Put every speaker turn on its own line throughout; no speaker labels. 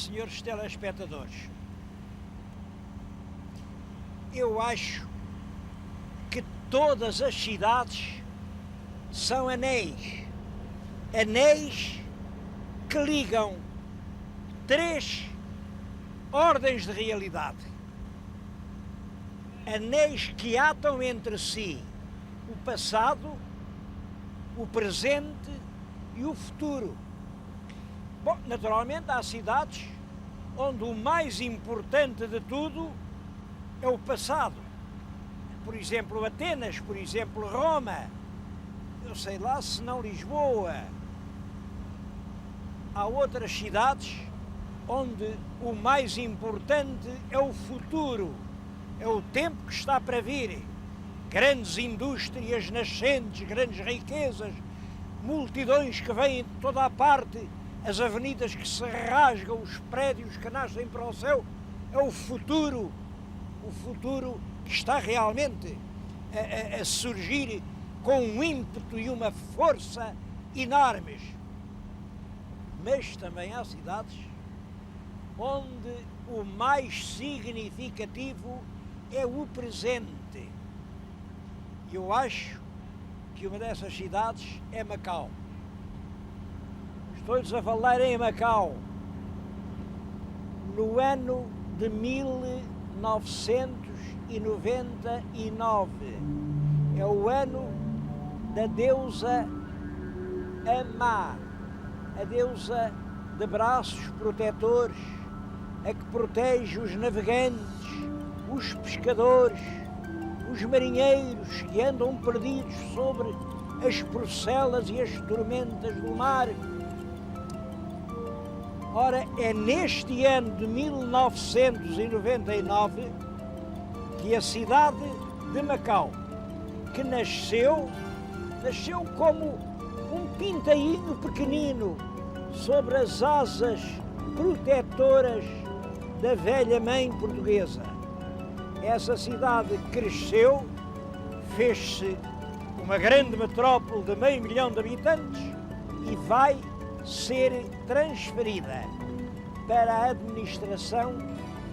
senhores telespectadores. Eu acho que todas as cidades são anéis. Anéis que ligam três ordens de realidade. Anéis que atam entre si o passado, o presente e o futuro. Bom, naturalmente há cidades onde o mais importante de tudo é o passado. Por exemplo, Atenas, por exemplo, Roma, eu sei lá se não Lisboa. Há outras cidades onde o mais importante é o futuro, é o tempo que está para vir. Grandes indústrias nascentes, grandes riquezas, multidões que vêm de toda a parte, as avenidas que se rasgam, os prédios que nascem para o céu. É o futuro que está realmente a surgir com um ímpeto e uma força enormes. Mas também há cidades onde o mais significativo é o presente. Eu acho que uma dessas cidades é Macau. Estou-lhes a falar em Macau. No ano de 1999. É o ano da deusa Amá, a deusa de braços protetores, a que protege os navegantes, os pescadores, os marinheiros que andam perdidos sobre as procelas e as tormentas do mar. Ora, é neste ano de 1999 que a cidade de Macau, que nasceu como um pintainho pequenino sobre as asas protetoras da velha mãe portuguesa. Essa cidade cresceu, fez-se uma grande metrópole de 500 mil de habitantes e vai ser transferida para a administração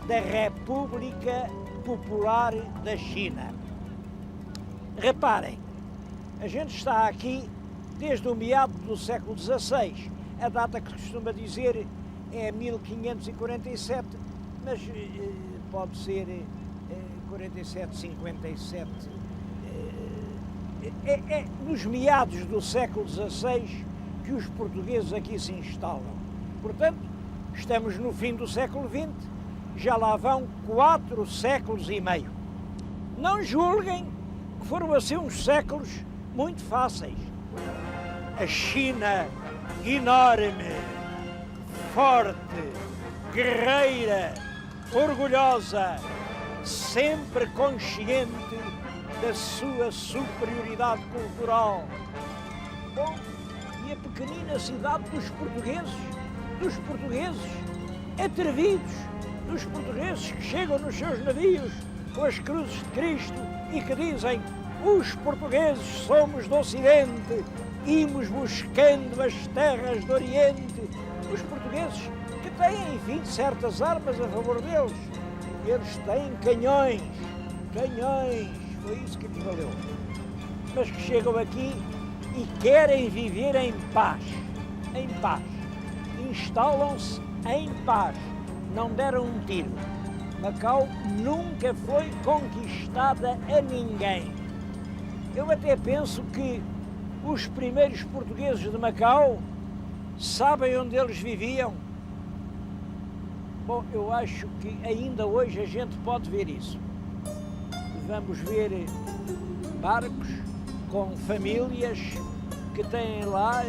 da República Popular da China. Reparem, a gente está aqui desde o meado do século XVI. A data que costuma dizer é 1547, mas pode ser 47, 57. É nos meados do século XVI que os portugueses aqui se instalam. Portanto, estamos no fim do século XX, já lá vão 4 séculos e meio. Não julguem que foram assim uns séculos muito fáceis. A China, enorme, forte, guerreira, orgulhosa, sempre consciente da sua superioridade cultural. Bom, e a pequenina cidade dos portugueses atrevidos, dos portugueses que chegam nos seus navios com as cruzes de Cristo e que dizem: os portugueses somos do Ocidente, imos buscando as terras do Oriente. Os portugueses que têm, enfim, certas armas a favor deles. Eles têm canhões, foi isso que lhes valeu. Mas que chegam aqui e querem viver em paz. Instalam-se em paz, não deram um tiro. Macau nunca foi conquistada a ninguém. Eu até penso que os primeiros portugueses de Macau sabem onde eles viviam. Bom, eu acho que ainda hoje a gente pode ver isso. Vamos ver barcos com famílias que têm lá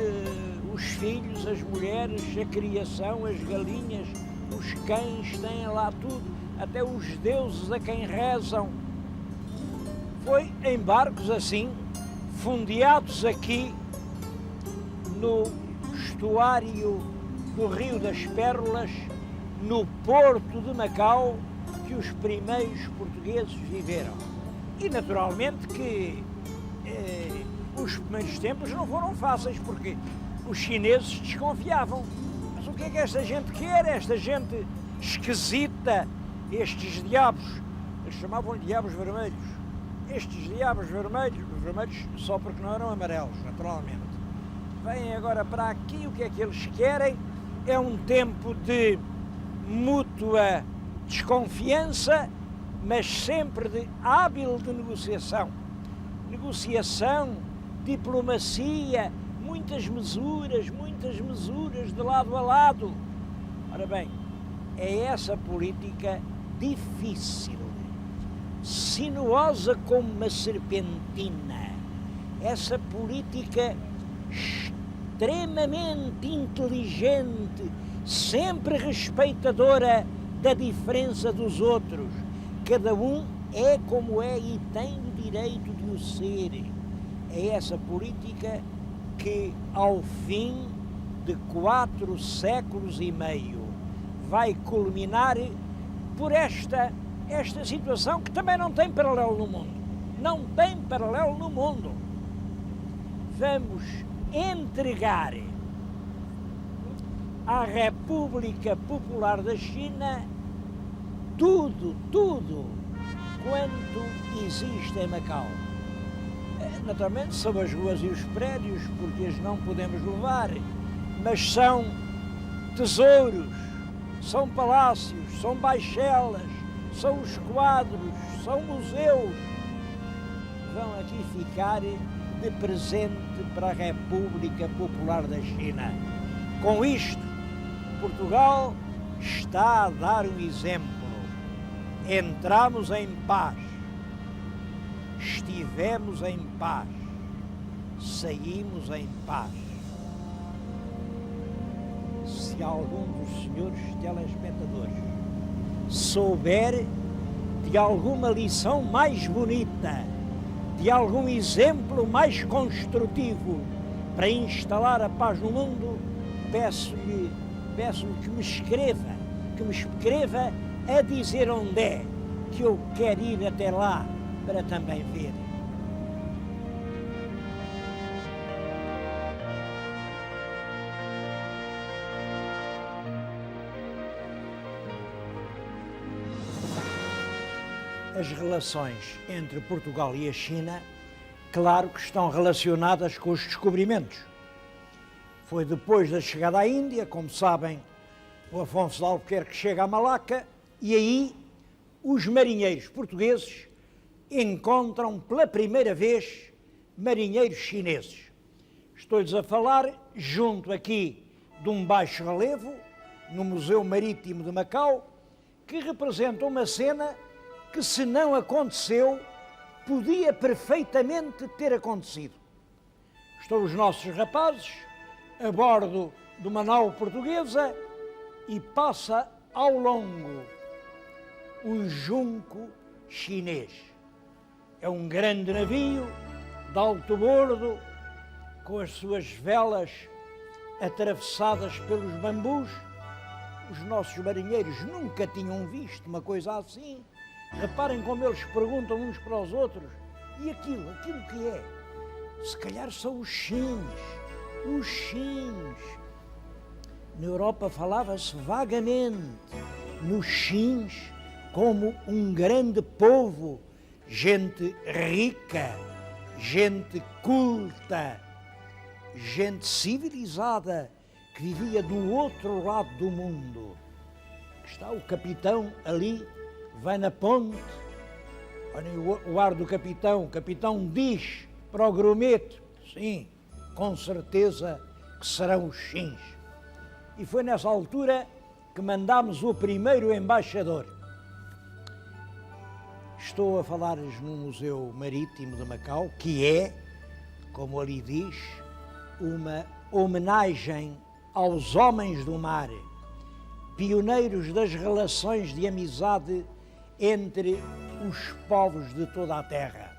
os filhos, as mulheres, a criação, as galinhas, os cães, têm lá tudo, até os deuses a quem rezam. Foi em barcos assim, fundeados aqui no estuário do Rio das Pérolas, no porto de Macau, que os primeiros portugueses viveram. E naturalmente que os primeiros tempos não foram fáceis, porque os chineses desconfiavam. Mas o o que é que esta gente quer? Esta gente esquisita, estes diabos, eles chamavam-lhe diabos vermelhos. Estes diabos vermelhos só porque não eram amarelos, naturalmente. Vêm agora para aqui, o que é que eles querem? É um tempo de mútua desconfiança, mas sempre de hábil de negociação. Negociação, diplomacia, muitas mesuras de lado a lado. Ora bem, é essa política difícil, sinuosa como uma serpentina, essa política extremamente inteligente, sempre respeitadora da diferença dos outros. Cada um é como é e tem o direito de o ser. É essa política que, ao fim de 4 séculos e meio, vai culminar por esta situação que também não tem paralelo no mundo. Não tem paralelo no mundo. Vamos entregar à República Popular da China tudo quanto existe em Macau. Naturalmente são as ruas e os prédios, porque as não podemos levar, mas são tesouros, são palácios, são baixelas, são os quadros, são museus. Vão aqui ficar de presente para a República Popular da China. Com isto, Portugal está a dar um exemplo. Entramos em paz, estivemos em paz, saímos em paz. Se algum dos senhores telespectadores souber de alguma lição mais bonita, de algum exemplo mais construtivo para instalar a paz no mundo, peço-lhe que me escreva a dizer onde é, que eu quero ir até lá para também ver. As relações entre Portugal e a China, claro que estão relacionadas com os descobrimentos. Foi depois da chegada à Índia, como sabem, o Afonso de Albuquerque chega a Malaca e aí os marinheiros portugueses encontram pela primeira vez marinheiros chineses. Estou-lhes a falar junto aqui de um baixo relevo, no Museu Marítimo de Macau, que representa uma cena que, se não aconteceu, podia perfeitamente ter acontecido. Estão os nossos rapazes a bordo de uma nau portuguesa e passa ao longo um junco chinês. É um grande navio de alto bordo, com as suas velas atravessadas pelos bambus. Os nossos marinheiros nunca tinham visto uma coisa assim. Reparem como eles perguntam uns para os outros: e aquilo que é? Se calhar são os chins. Na Europa falava-se vagamente nos chins como um grande povo, gente rica, gente culta, gente civilizada, que vivia do outro lado do mundo. Está o capitão ali, vai na ponte, olhem o ar do capitão. O capitão diz para o grumete: sim, com certeza que serão os chins. E foi nessa altura que mandámos o primeiro embaixador. Estou a falar-lhes no Museu Marítimo de Macau, que é, como ali diz, uma homenagem aos homens do mar, pioneiros das relações de amizade entre os povos de toda a terra.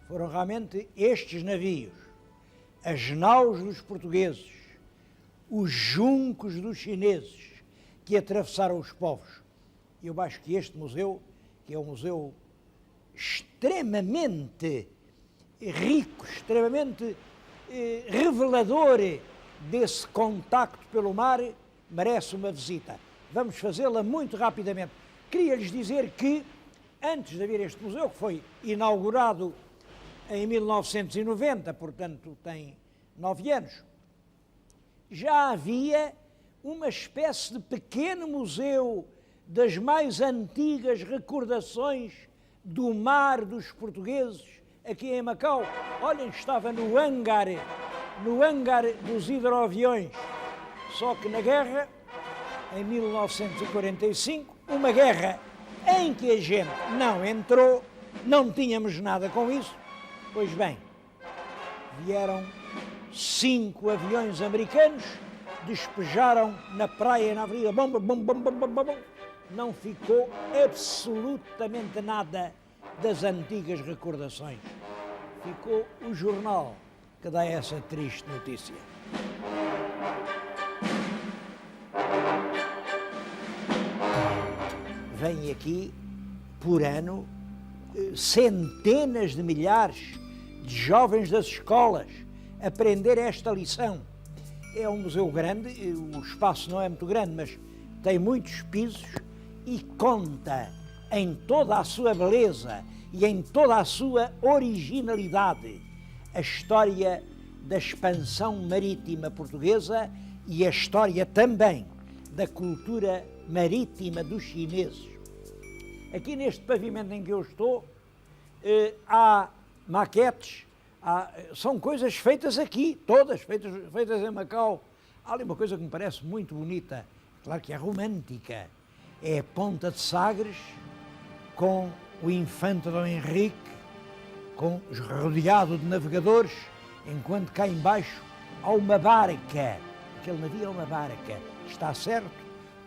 Foram realmente estes navios, as naus dos portugueses, os juncos dos chineses, que atravessaram os povos. E eu acho que este museu, que é um museu extremamente rico, extremamente revelador desse contacto pelo mar, merece uma visita. Vamos fazê-la muito rapidamente. Queria-lhes dizer que, antes de haver este museu, que foi inaugurado em 1990, portanto tem 9 anos, já havia uma espécie de pequeno museu das mais antigas recordações do mar dos portugueses aqui em Macau. Olhem, estava no hangar dos hidroaviões, só que na guerra, em 1945, uma guerra em que a gente não entrou, não tínhamos nada com isso. Pois bem, vieram 5 aviões americanos, despejaram na praia, na avenida, bomba, bomba, bomba, bomba, bomba. Não ficou absolutamente nada das antigas recordações. Ficou o jornal que dá essa triste notícia. Vêm aqui, por ano, centenas de milhares de jovens das escolas aprender esta lição. É um museu grande, o espaço não é muito grande, mas tem muitos pisos e conta em toda a sua beleza e em toda a sua originalidade a história da expansão marítima portuguesa e a história também da cultura marítima dos chineses. Aqui neste pavimento em que eu estou, há maquetes, são coisas feitas aqui, todas feitas em Macau. Há ali uma coisa que me parece muito bonita, claro que é romântica, é a Ponta de Sagres, com o infante Dom Henrique, rodeado de navegadores, enquanto cá embaixo há uma barca. Aquele navio é uma barca, está certo,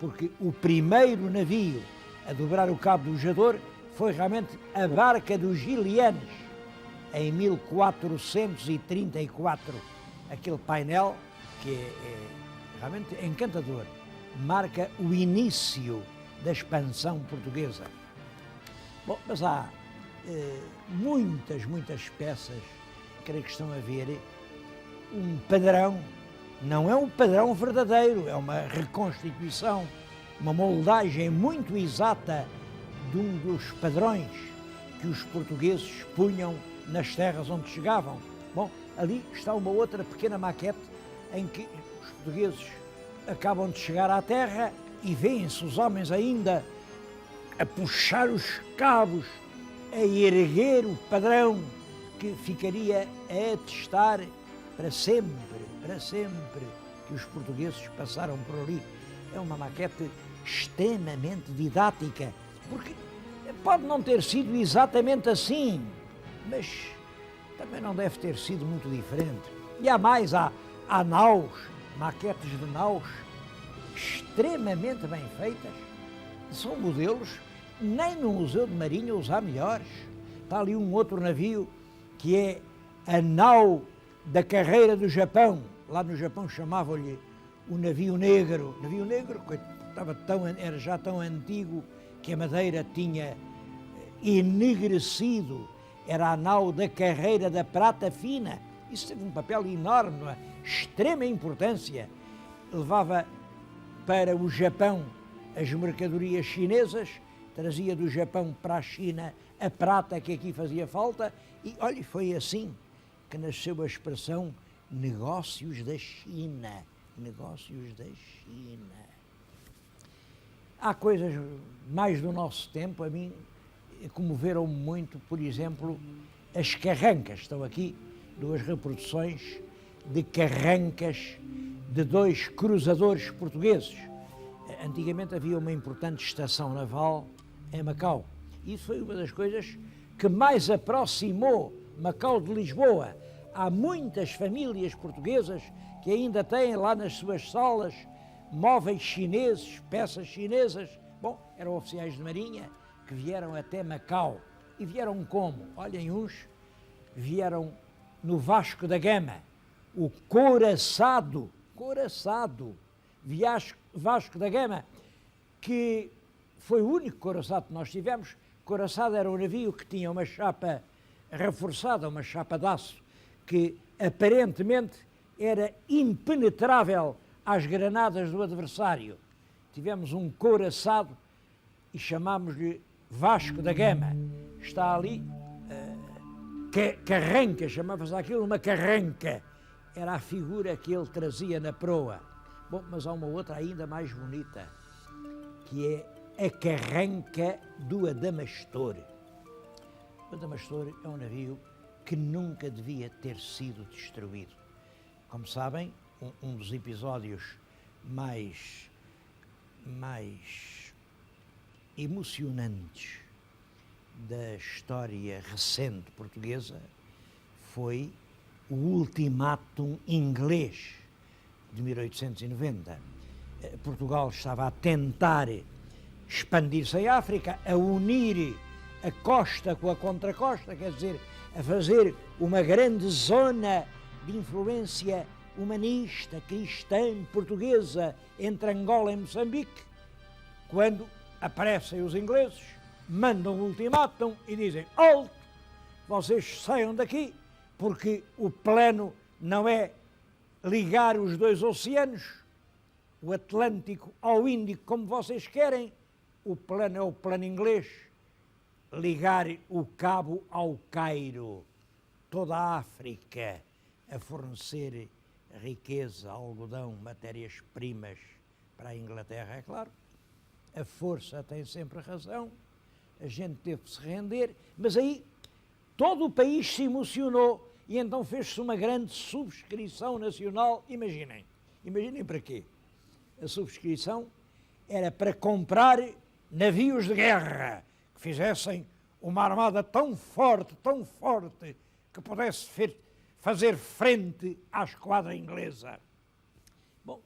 porque o primeiro navio a dobrar o Cabo do Jador foi realmente a barca dos Gilianos, em 1434. Aquele painel, que é realmente encantador, marca o início da expansão portuguesa. Bom, mas há muitas peças, creio que estão a ver, um padrão, não é um padrão verdadeiro, é uma reconstituição, uma moldagem muito exata de um dos padrões que os portugueses punham nas terras onde chegavam. Bom, ali está uma outra pequena maquete em que os portugueses acabam de chegar à terra e veem-se os homens ainda a puxar os cabos, a erguer o padrão que ficaria a atestar para sempre, que os portugueses passaram por ali. É uma maquete extremamente didática, porque pode não ter sido exatamente assim, mas também não deve ter sido muito diferente. E há mais, há naus, maquetes de naus extremamente bem feitas, são modelos, nem no Museu de Marinha os há melhores. Está ali um outro navio que é a nau da carreira do Japão. Lá no Japão chamavam-lhe o navio negro. Navio negro, era já tão antigo que a madeira tinha enegrecido. Era a nau da carreira da prata fina. Isso teve um papel enorme, não é? Extrema importância. Levava para o Japão as mercadorias chinesas, trazia do Japão para a China a prata que aqui fazia falta e, olha, foi assim que nasceu a expressão negócios da China. Negócios da China. Há coisas mais do nosso tempo, a mim comoveram-me muito, por exemplo, as carrancas. Estão aqui 2 reproduções de carrancas de 2 cruzadores portugueses. Antigamente havia uma importante estação naval em Macau. Isso foi uma das coisas que mais aproximou Macau de Lisboa. Há muitas famílias portuguesas que ainda têm lá nas suas salas móveis chineses, peças chinesas. Bom, eram oficiais de marinha que vieram até Macau. E vieram como? Olhem, uns vieram no Vasco da Gama, o couraçado, Vasco da Gama, que foi o único couraçado que nós tivemos. Couraçado era um navio que tinha uma chapa reforçada, uma chapa de aço, que aparentemente era impenetrável às granadas do adversário. Tivemos um couraçado e chamámos-lhe Vasco da Gama. Está ali, carranca, chamava-se aquilo uma carranca. Era a figura que ele trazia na proa. Bom, mas há uma outra ainda mais bonita, que é a carranca do Adamastor. O Adamastor é um navio que nunca devia ter sido destruído. Como sabem, um dos episódios mais emocionantes da história recente portuguesa foi o ultimátum inglês de 1890. Portugal estava a tentar expandir-se à África, a unir a costa com a contracosta, quer dizer, a fazer uma grande zona de influência humanista, cristã, portuguesa, entre Angola e Moçambique, quando aparecem os ingleses, mandam um ultimátum e dizem: alto, vocês saiam daqui, porque o plano não é ligar os dois oceanos, o Atlântico ao Índico, como vocês querem, o plano é o plano inglês, ligar o Cabo ao Cairo, toda a África a fornecer riqueza, algodão, matérias-primas para a Inglaterra, é claro. A força tem sempre razão, a gente teve que se render, mas aí todo o país se emocionou e então fez-se uma grande subscrição nacional. Imaginem para quê? A subscrição era para comprar navios de guerra que fizessem uma armada tão forte, que pudesse fazer frente à esquadra inglesa. Bom,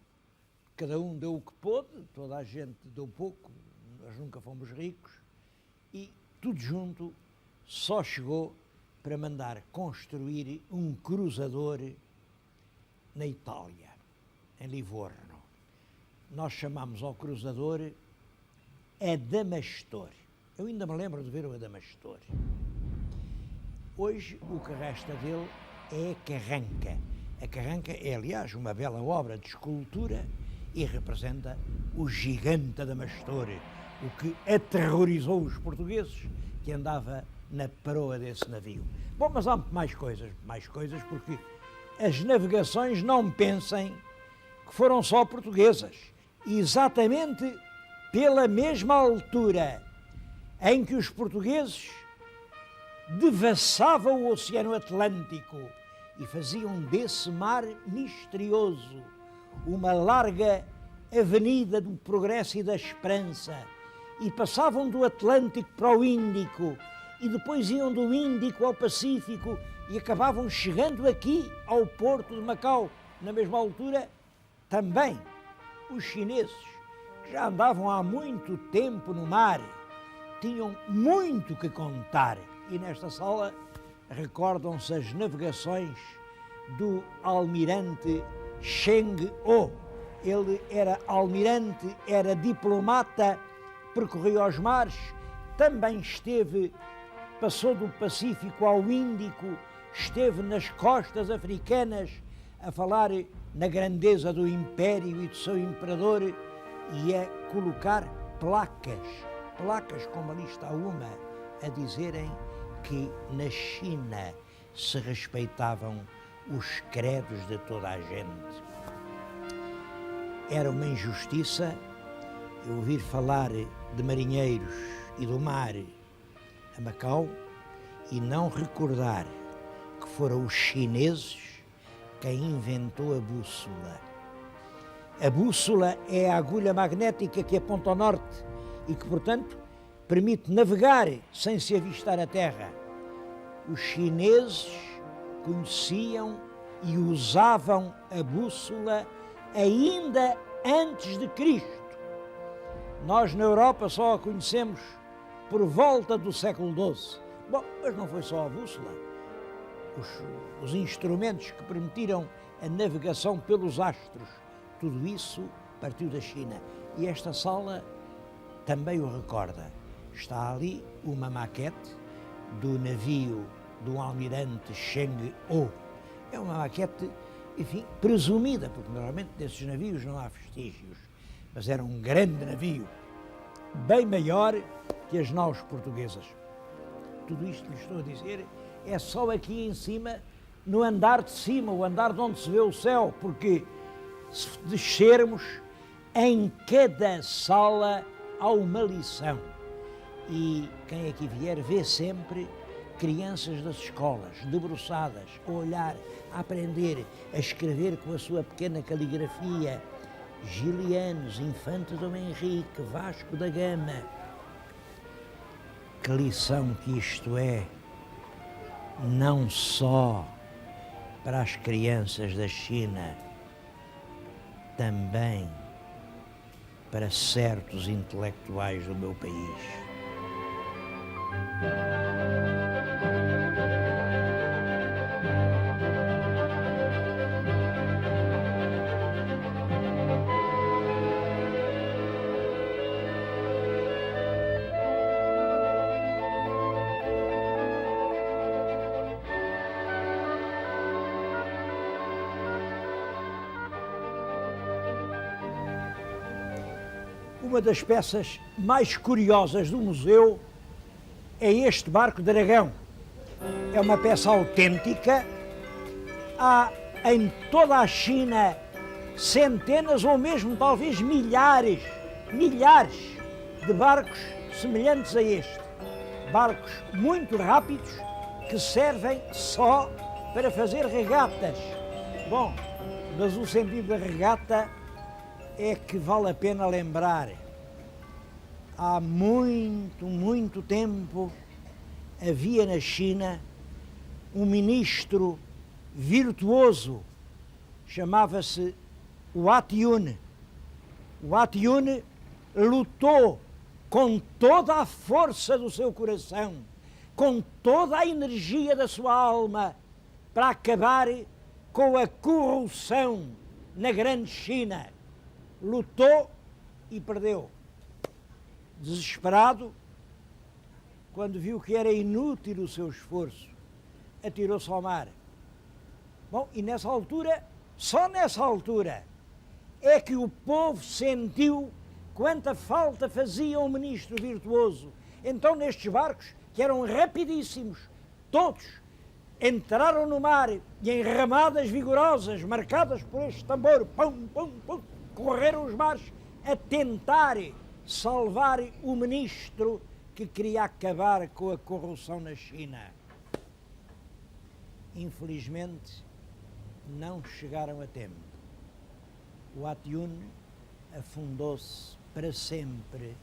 cada um deu o que pôde, toda a gente deu pouco, nós nunca fomos ricos, e tudo junto só chegou para mandar construir um cruzador na Itália, em Livorno. Nós chamamos ao cruzador Adamastor. Eu ainda me lembro de ver o Adamastor. Hoje o que resta dele é a carranca. A carranca é, aliás, uma bela obra de escultura e representa o gigante Adamastor, o que aterrorizou os portugueses, que andava na proa desse navio. Bom, mas há mais coisas porque as navegações, não pensem que foram só portuguesas. Exatamente pela mesma altura em que os portugueses devassavam o Oceano Atlântico e faziam desse mar misterioso uma larga avenida do progresso e da esperança, e passavam do Atlântico para o Índico, e depois iam do Índico ao Pacífico e acabavam chegando aqui ao Porto de Macau. Na mesma altura, também os chineses, que já andavam há muito tempo no mar, tinham muito que contar. E nesta sala recordam-se as navegações do almirante Cheng-O. Ele era almirante, era diplomata, percorreu os mares, também passou do Pacífico ao Índico, esteve nas costas africanas a falar na grandeza do império e do seu imperador e a colocar placas como ali está uma, a dizerem que na China se respeitavam os credos de toda a gente. Era uma injustiça eu ouvir falar de marinheiros e do mar a Macau e não recordar que foram os chineses quem inventou a bússola. A bússola é a agulha magnética que aponta ao norte e que, portanto, permite navegar sem se avistar a terra. Os chineses conheciam e usavam a bússola ainda antes de Cristo. Nós na Europa só a conhecemos por volta do século XII. Bom, mas não foi só a bússola. Os instrumentos que permitiram a navegação pelos astros, tudo isso partiu da China. E esta sala também o recorda. Está ali uma maquete do navio do almirante Cheng-O. É uma maquete enfim, presumida, porque normalmente desses navios não há vestígios, mas era um grande navio, bem maior que as naus portuguesas. Tudo isto que lhe estou a dizer é só aqui em cima, no andar de cima, o andar de onde se vê o céu, porque se descermos, em cada sala há uma lição. E quem aqui vier vê sempre crianças das escolas, debruçadas, a olhar, a aprender, a escrever com a sua pequena caligrafia, Gilianos, Infante Dom Henrique, Vasco da Gama. Que lição que isto é, não só para as crianças da China, também para certos intelectuais do meu país. Uma das peças mais curiosas do museu é este barco dragão. É uma peça autêntica. Há em toda a China centenas ou mesmo talvez milhares de barcos semelhantes a este. Barcos muito rápidos que servem só para fazer regatas. Bom, mas o sentido da regata é que vale a pena lembrar. Há muito tempo havia na China um ministro virtuoso, chamava-se Wat Yun. Wat Yun lutou com toda a força do seu coração, com toda a energia da sua alma, para acabar com a corrupção na grande China. Lutou e perdeu. Desesperado, quando viu que era inútil o seu esforço, atirou-se ao mar. Bom, e nessa altura, só nessa altura, é que o povo sentiu quanta falta fazia um ministro virtuoso. Então, nestes barcos, que eram rapidíssimos, todos entraram no mar e em ramadas vigorosas, marcadas por este tambor, pum, pum, pum, correram os mares a tentar salvar o ministro que queria acabar com a corrupção na China. Infelizmente, não chegaram a tempo. O Wat Yun afundou-se para sempre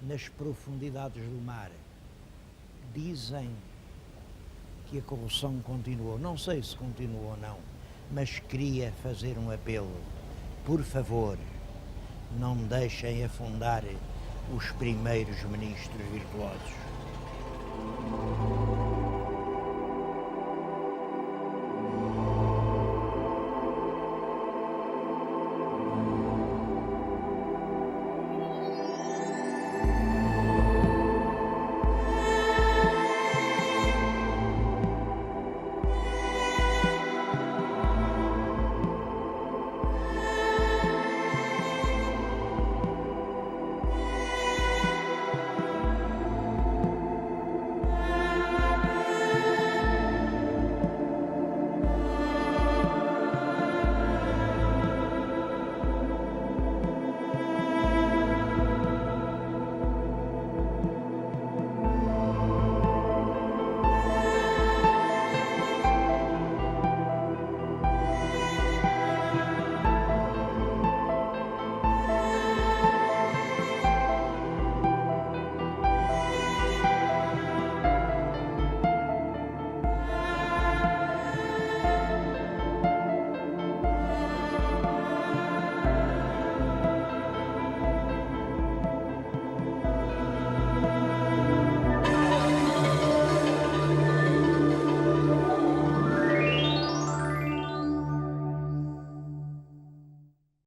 nas profundidades do mar. Dizem que a corrupção continuou. Não sei se continuou ou não, mas queria fazer um apelo. Por favor, não deixem afundar os primeiros ministros virtuosos.